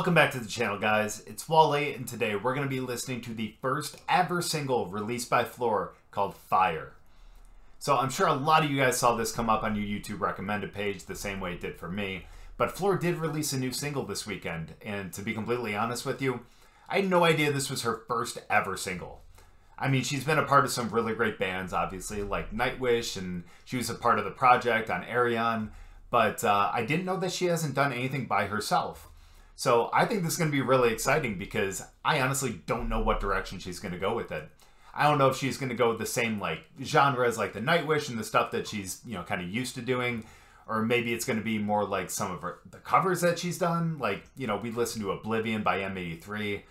Welcome back to the channel, guys. It's Wally, and today we're going to be listening to the first ever single released by Floor called Fire. So I'm sure a lot of you guys saw this come up on your YouTube recommended page the same way it did for me, but Floor did release a new single this weekend, and to be completely honest with you, I had no idea this was her first ever single. I mean, she's been a part of some really great bands, obviously, like Nightwish, and she was a part of the project on Arion, but I didn't know that she hasn't done anything by herself. So I think this is going to be really exciting because I honestly don't know what direction she's going to go with it. I don't know if she's going to go with the same like genre as like the Nightwish and the stuff that she's, you know, kind of used to doing, or maybe it's going to be more like some of the covers that she's done. Like, you know, we listened to Oblivion by M83,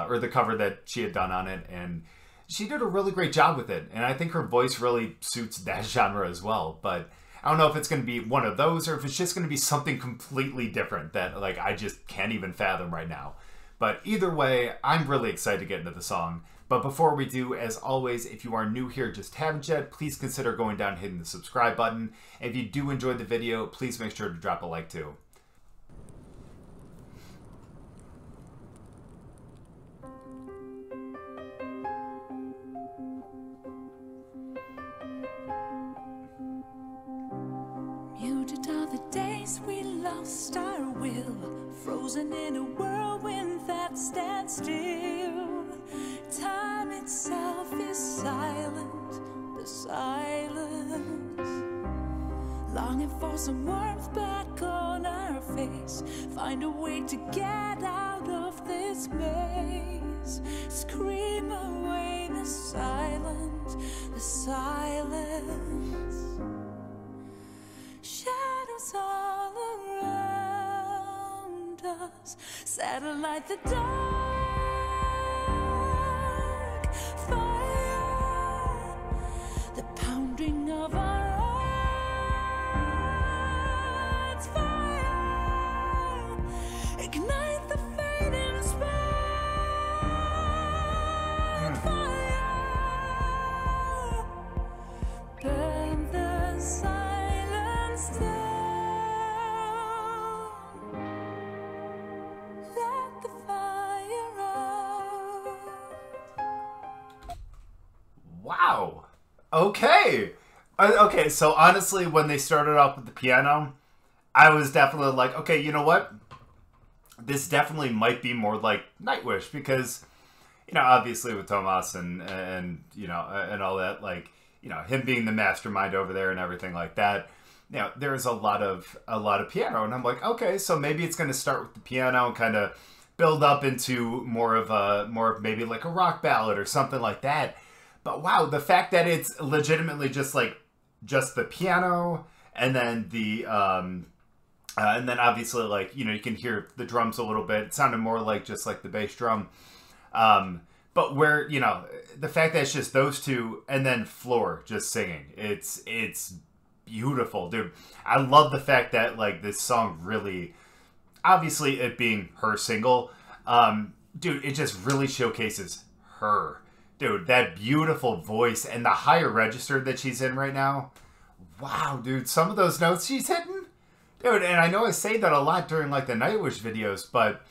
or the cover that she had done on it, and she did a really great job with it. And I think her voice really suits that genre as well. But I don't know if it's going to be one of those or if it's just going to be something completely different that like I just can't even fathom right now. But either way, I'm really excited to get into the song. But before we do, as always, if you are new here, just haven't yet, please consider going down and hitting the subscribe button. If you do enjoy the video, please make sure to drop a like too. We lost our will, frozen in a whirlwind that stands still. Time itself is silent, the silence. Longing for some warmth back on our face. Find a way to get out of this maze. Scream away the silence, the silence. Shadows all around us, satellite the dark fire, the pounding of our hearts, fire, ignite the fading spark, fire, burn the silence down. Wow. Okay. Okay, so honestly, when they started off with the piano, I was definitely like, okay, you know what? This definitely might be more like Nightwish because, you know, obviously with Thomas and you know, and all that, like, you know, him being the mastermind over there and everything like that, you know, there's a lot of piano, and I'm like, okay, so maybe it's going to start with the piano and kind of build up into more of maybe like a rock ballad or something like that. But wow, the fact that it's legitimately just the piano and then and then obviously, like, you know, you can hear the drums a little bit. It sounded more like just like the bass drum. But where, you know, the fact that it's just those two and then Floor just singing, it's beautiful, dude. I love the fact that like this song really, obviously it being her single, dude, it just really showcases her. Dude, that beautiful voice and the higher register that she's in right now. Wow, dude, some of those notes she's hitting. Dude, and I know I say that a lot during like the Nightwish videos, but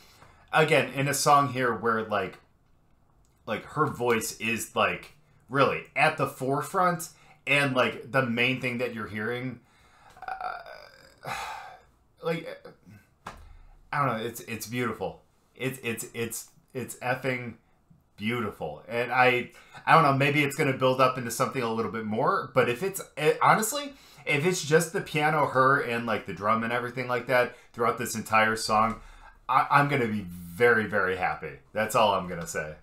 again, in a song here where like her voice is like really at the forefront and like the main thing that you're hearing, like, I don't know, it's beautiful. It's effing beautiful. And I don't know, maybe it's going to build up into something a little bit more, but if it's, honestly, if it's just the piano, her, and like the drum and everything like that throughout this entire song, I'm going to be very, very happy. That's all I'm going to say.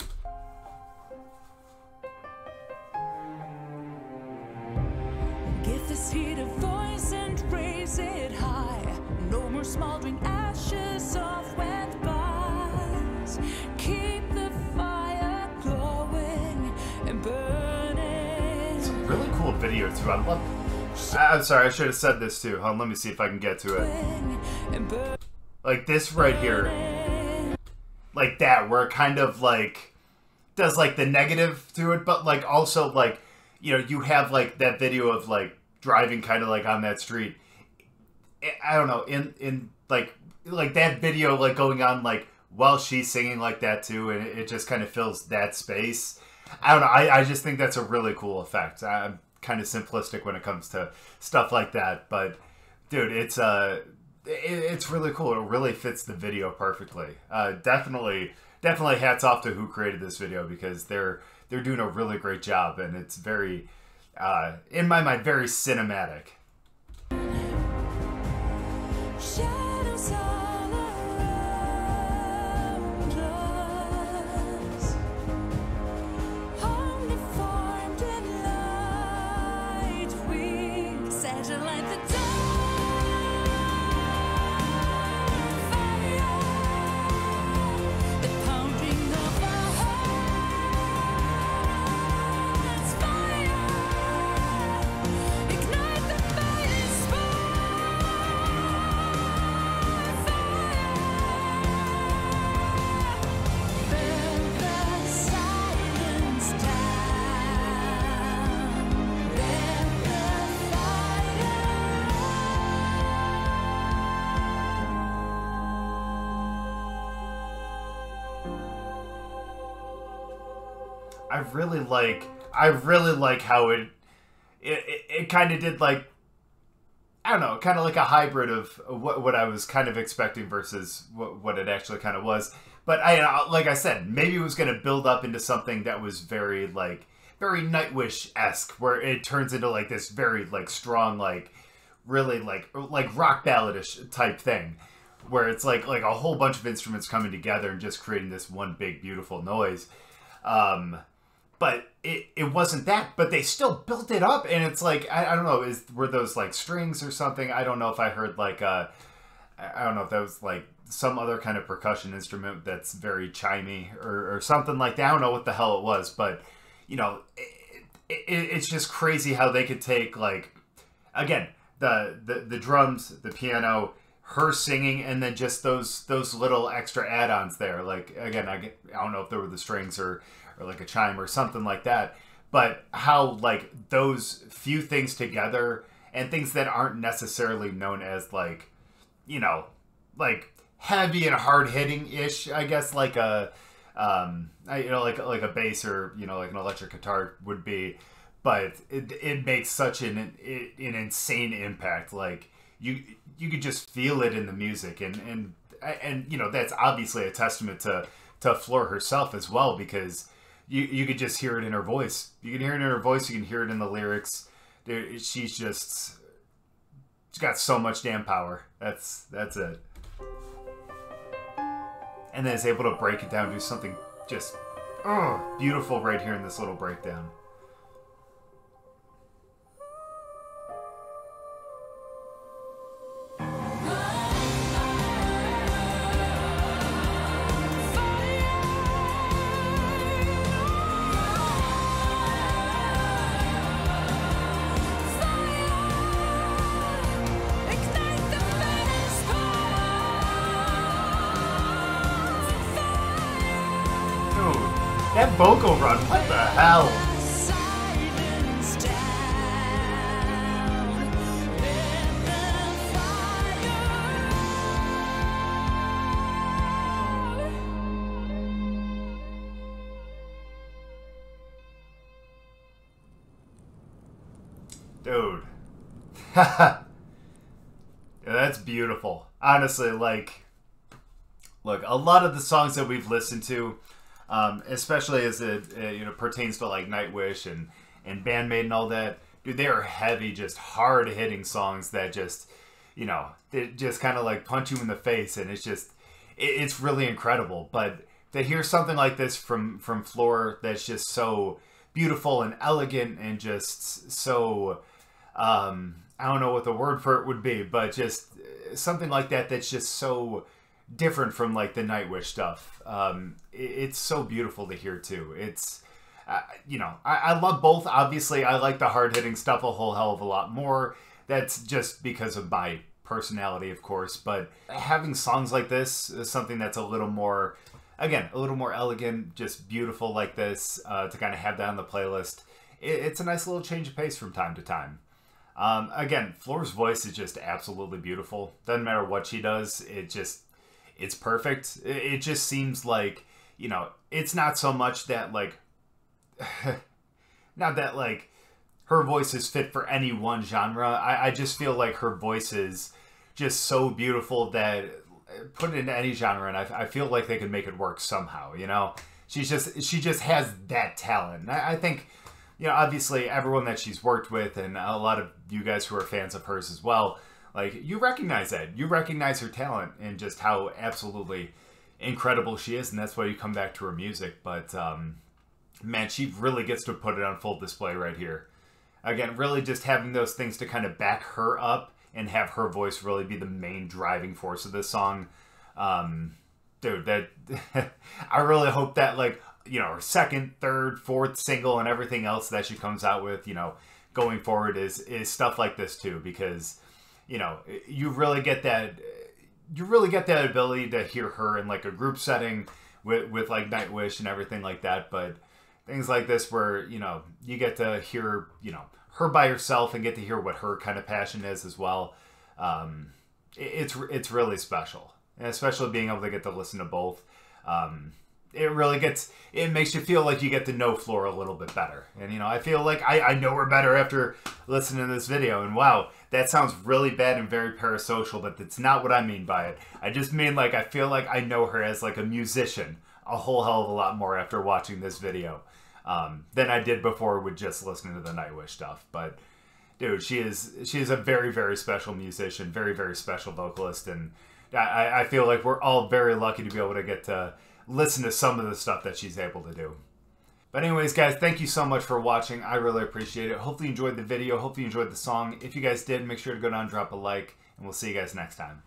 Give this heat a voice and raise it high. No more smoldering ashes of wet bars. Keep the fire glowing and burning. It's a really cool video too. I love it. I'm sorry, I should have said this too. Hold on, let me see if I can get to it. Like this right here. Like that, where it kind of like does like the negative to it, but like also like, you know, you have like that video of like driving kind of like on that street. I don't know, in like that video like going on like while she's singing like that too, and it just kind of fills that space. I don't know. I just think that's a really cool effect. I'm kind of simplistic when it comes to stuff like that, but dude, it's really cool. It really fits the video perfectly. Definitely hats off to who created this video, because they're doing a really great job, and it's very, in my mind, very cinematic. Shadows all around us, undeformed in light, we satellite the dawn, fire, the pounding of our hearts, fire, ignite the fire I really like how it kind of did, like, I don't know, kind of like a hybrid of what I was kind of expecting versus what it actually kind of was. But like I said, maybe it was going to build up into something that was very Nightwish-esque, where it turns into like this very like strong, like really like rock balladish type thing, where it's like a whole bunch of instruments coming together and just creating this one big beautiful noise. But it wasn't that, but they still built it up, and it's like, I don't know, were those like strings or something? I don't know if I heard like I don't know if that was like some other kind of percussion instrument that's very chimey or something like that. I don't know what the hell it was, but you know, it's just crazy how they could take, like, again, the drums, the piano, her singing, and then just those little extra add-ons there. Like, again, I don't know if there were the strings or like a chime or something like that, but how like those few things together, and things that aren't necessarily known as like, you know, like heavy and hard hitting ish, I guess, like a you know, like a bass, or you know, like an electric guitar would be, but it makes such an insane impact. Like you could just feel it in the music, and you know, that's obviously a testament to Floor herself as well, because you could just hear it in her voice. You can hear it in her voice. You can hear it in the lyrics. She's got so much damn power. That's it. And then is able to break it down, do something just beautiful right here in this little breakdown. That vocal run, what the hell? Dude. Yeah, that's beautiful. Honestly, like, look, a lot of the songs that we've listened to, especially as it you know, pertains to like Nightwish and Bandmate and all that, dude, they are heavy, just hard hitting songs that just, you know, they just kind of like punch you in the face, and it's just it's really incredible. But to hear something like this from Floor, that's just so beautiful and elegant, and just so I don't know what the word for it would be, but just something like that that's just so different from like the Nightwish stuff. It's so beautiful to hear too. It's you know, I love both. Obviously, I like the hard-hitting stuff a whole hell of a lot more. That's just because of my personality, of course. But having songs like this is something that's a little more, again, a little more elegant, just beautiful like this, to kind of have that on the playlist. It's a nice little change of pace from time to time. Again, Floor's voice is just absolutely beautiful. Doesn't matter what she does, it's perfect. It just seems like, you know, it's not so much that like, not that like her voice is fit for any one genre. I just feel like her voice is just so beautiful that put it into any genre, and I feel like they could make it work somehow, you know? She just has that talent. I think, you know, obviously everyone that she's worked with, and a lot of you guys who are fans of hers as well, like, you recognize that. You recognize her talent and just how absolutely incredible she is, and that's why you come back to her music. But, man, she really gets to put it on full display right here. Again, really just having those things to kind of back her up and have her voice really be the main driving force of this song. Dude, that I really hope that, like, you know, her second, third, fourth single and everything else that she comes out with, you know, going forward is stuff like this too, because, you know, you really get that ability to hear her in like a group setting with like Nightwish and everything like that, but things like this where, you know, you get to hear, you know, her by herself and get to hear what her kind of passion is as well. It's really special, and especially being able to get to listen to both. It makes you feel like you get to know Floor a little bit better. And, you know, I feel like I know her better after listening to this video. And wow, that sounds really bad and very parasocial, but that's not what I mean by it. I just mean, like, I feel like I know her as like a musician a whole hell of a lot more after watching this video than I did before with just listening to the Nightwish stuff. But dude, she is a very, very special musician, very, very special vocalist, and I feel like we're all very lucky to be able to get to listen to some of the stuff that she's able to do. But anyways, guys, thank you so much for watching. I really appreciate it. Hopefully you enjoyed the video. Hopefully you enjoyed the song. If you guys did, make sure to go down and drop a like, and we'll see you guys next time.